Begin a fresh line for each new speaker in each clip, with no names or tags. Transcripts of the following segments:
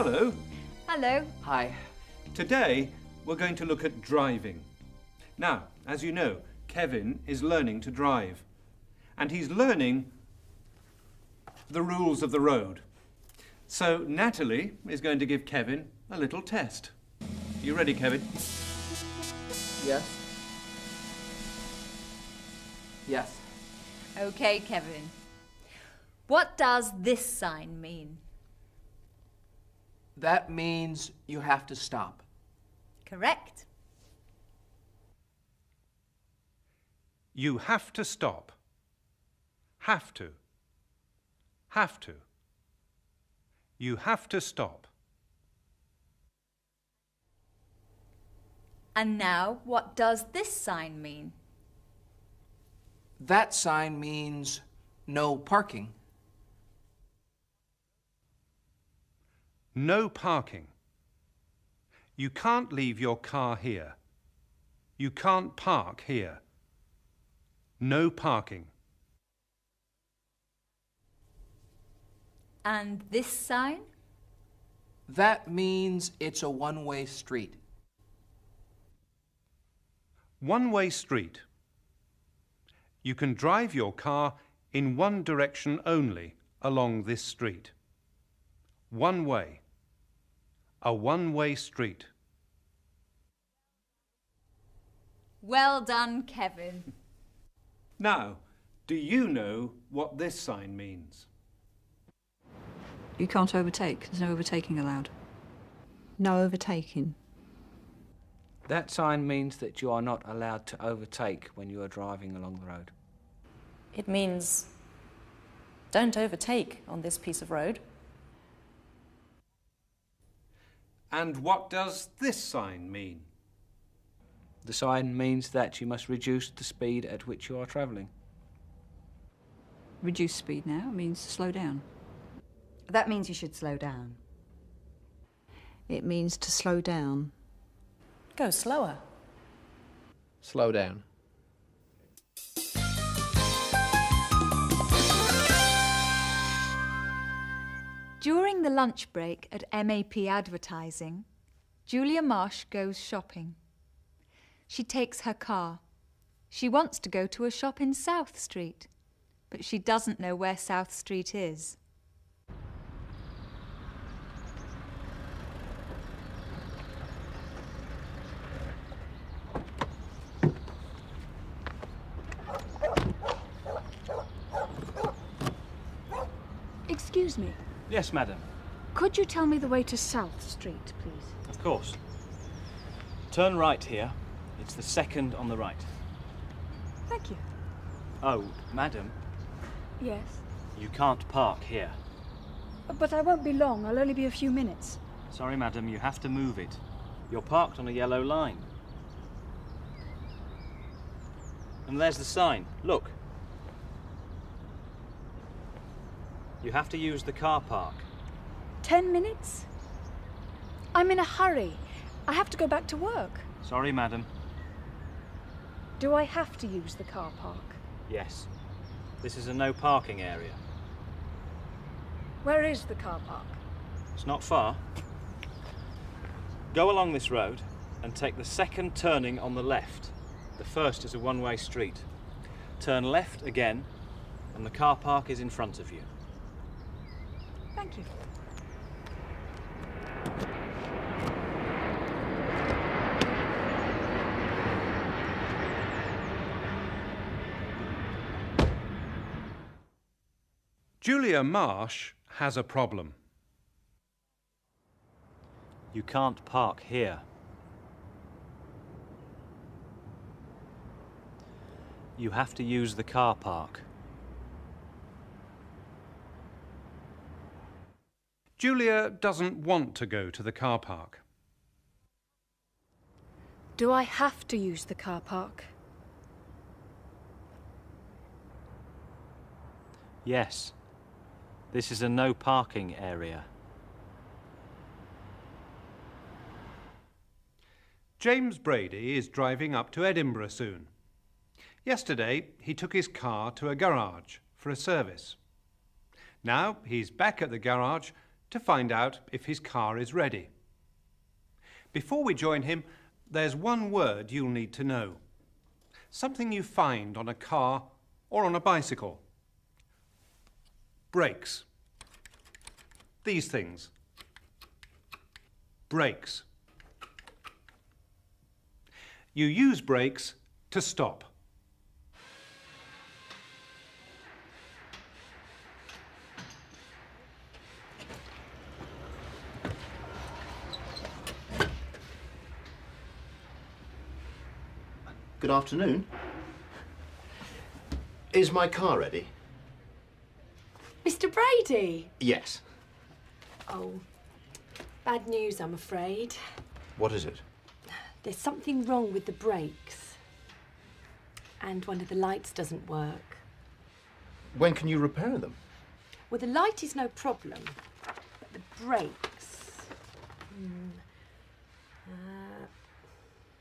Hello.
Hello.
Hi.
Today we're going to look at driving. Now, as you know, Kevin is learning to drive. And he's learning the rules of the road. So Natalie is going to give Kevin a little test. You ready, Kevin?
Yes. Yes.
Okay, Kevin. What does this sign mean?
That means you have to stop.
Correct.
You have to stop. Have to. Have to. You have to stop.
And now, what does this sign mean?
That sign means no parking.
No parking. You can't leave your car here. You can't park here. No parking.
And this sign?
That means it's a one-way street.
One-way street. You can drive your car in one direction only along this street. One way. A one-way street.
Well done, Kevin.
Now, do you know what this sign means?
You can't overtake. There's no overtaking allowed.
No overtaking.
That sign means that you are not allowed to overtake when you are driving along the road.
It means don't overtake on this piece of road.
And what does this sign mean?
The sign means that you must reduce the speed at which you are travelling.
Reduce speed now means slow down.
That means you should slow down. It means to slow down.
Go slower.
Slow down.
During the lunch break at MAP Advertising, Julia Marsh goes shopping. She takes her car. She wants to go to a shop in South Street, but she doesn't know where South Street is.
Excuse me.
Yes, madam.
Could you tell me the way to South Street, please?
Of course. Turn right here. It's the second on the right.
Thank you.
Oh, madam,
Yes.
you can't park here.
But I won't be long. I'll only be a few minutes.
Sorry, madam, you have to move it. You're parked on a yellow line. And there's the sign. Look. You have to use the car park.
10 minutes? I'm in a hurry. I have to go back to work.
Sorry, madam.
Do I have to use the car park?
Yes. This is a no parking area.
Where is the car park?
It's not far. Go along this road and take the second turning on the left. The first is a one-way street. Turn left again and the car park is in front of you.
Thank you.
Julia Marsh has a problem.
You can't park here. You have to use the car park.
Julia doesn't want to go to the car park.
Do I have to use the car park?
Yes. This is a no parking area.
James Brady is driving up to Edinburgh soon. Yesterday, he took his car to a garage for a service. Now he's back at the garage to find out if his car is ready. Before we join him, there's one word you'll need to know. Something you find on a car or on a bicycle. Brakes. These things. Brakes. You use brakes to stop.
Good afternoon. Is my car ready?
Mr. Brady?
Yes.
Oh, bad news, I'm afraid.
What is it?
There's something wrong with the brakes. And one of the lights doesn't work.
When can you repair them?
Well, the light is no problem, but the brakes...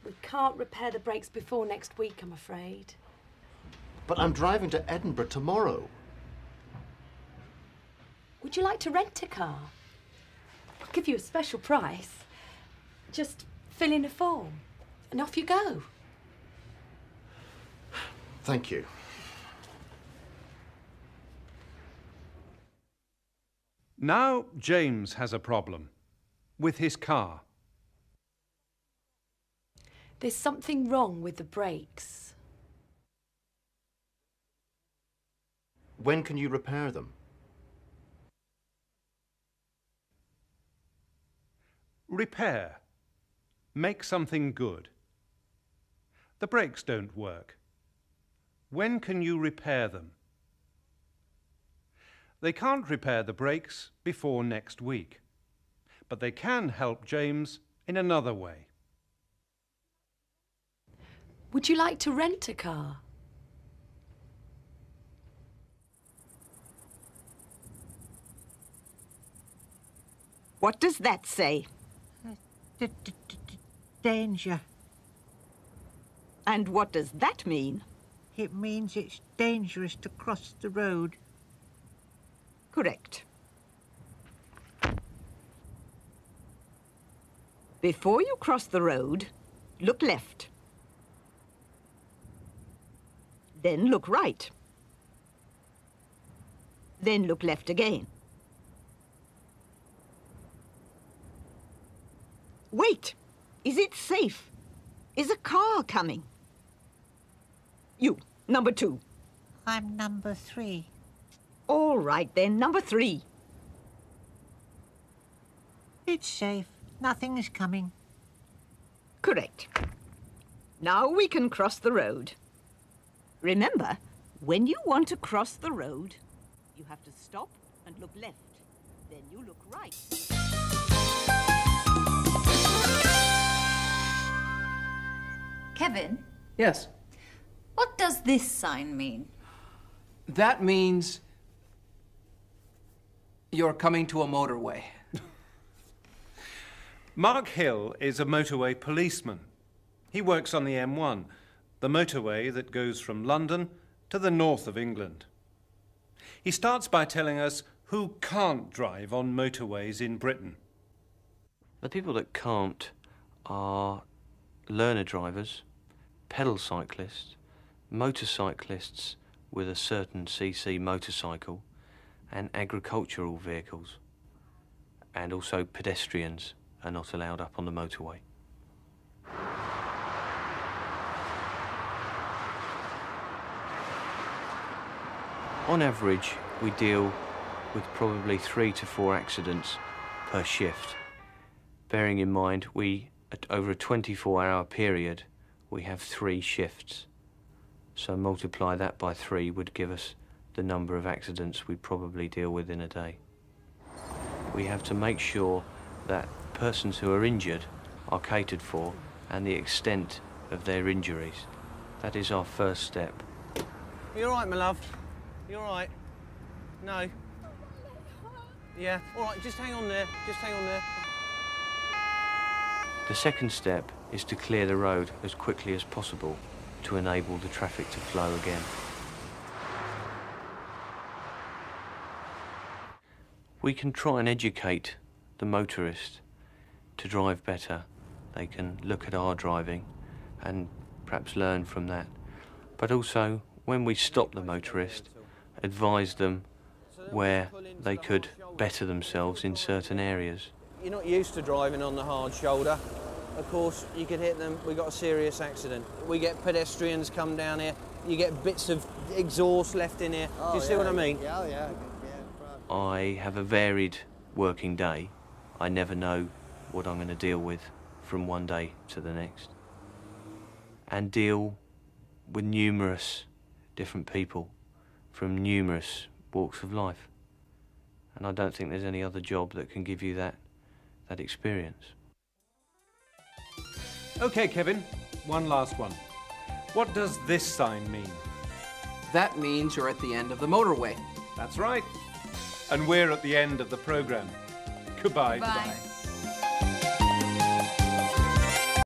we can't repair the brakes before next week, I'm afraid.
But I'm driving to Edinburgh tomorrow.
Would you like to rent a car? I'll give you a special price. Just fill in a form, and off you go.
Thank you.
Now James has a problem with his car.
There's something wrong with the brakes.
When can you repair them?
Repair. Make something good. The brakes don't work. When can you repair them? They can't repair the brakes before next week, but they can help James in another way.
Would you like to rent a car?
What does that say?
Danger.
And what does that mean?
It means it's dangerous to cross the road.
Correct. Before you cross the road, look left. Then look right. Then look left again. Wait! Is it safe? Is a car coming? You, number 2.
I'm number 3.
All right then, number 3.
It's safe. Nothing is coming.
Correct. Now we can cross the road. Remember, when you want to cross the road, you have to stop and look left. Then you look right.
Kevin,
Yes.
what does this sign mean?
That means you're coming to a motorway.
Mark Hill is a motorway policeman. He works on the M1, the motorway that goes from London to the north of England. He starts by telling us who can't drive on motorways in Britain.
The people that can't are learner drivers, pedal cyclists, motorcyclists with a certain cc motorcycle, and agricultural vehicles. And also pedestrians are not allowed up on the motorway. On average, we deal with probably 3 to 4 accidents per shift. Bearing in mind, over a 24-hour period, we have 3 shifts. So multiply that by 3 would give us the number of accidents we probably deal with in a day. We have to make sure that persons who are injured are catered for and the extent of their injuries. That is our first step.
You all right, my love? You all right? No? Yeah, all right, just hang on there. Just hang on there.
The second step is to clear the road as quickly as possible to enable the traffic to flow again. we can try and educate the motorist to drive better. They can look at our driving and perhaps learn from that. But also, when we stop the motorist, advise them where they could better themselves in certain areas.
You're not used to driving on the hard shoulder. Of course, you could hit them. We got a serious accident. We get pedestrians come down here. You get bits of exhaust left in here. Do you see what I mean?
Yeah.
I have a varied working day. I never know what I'm going to deal with from one day to the next. And deal with numerous different people from numerous walks of life. And I don't think there's any other job that can give you that experience.
OK, Kevin, one last one. What does this sign mean?
That means you're at the end of the motorway.
That's right. And we're at the end of the programme. Goodbye.
Bye.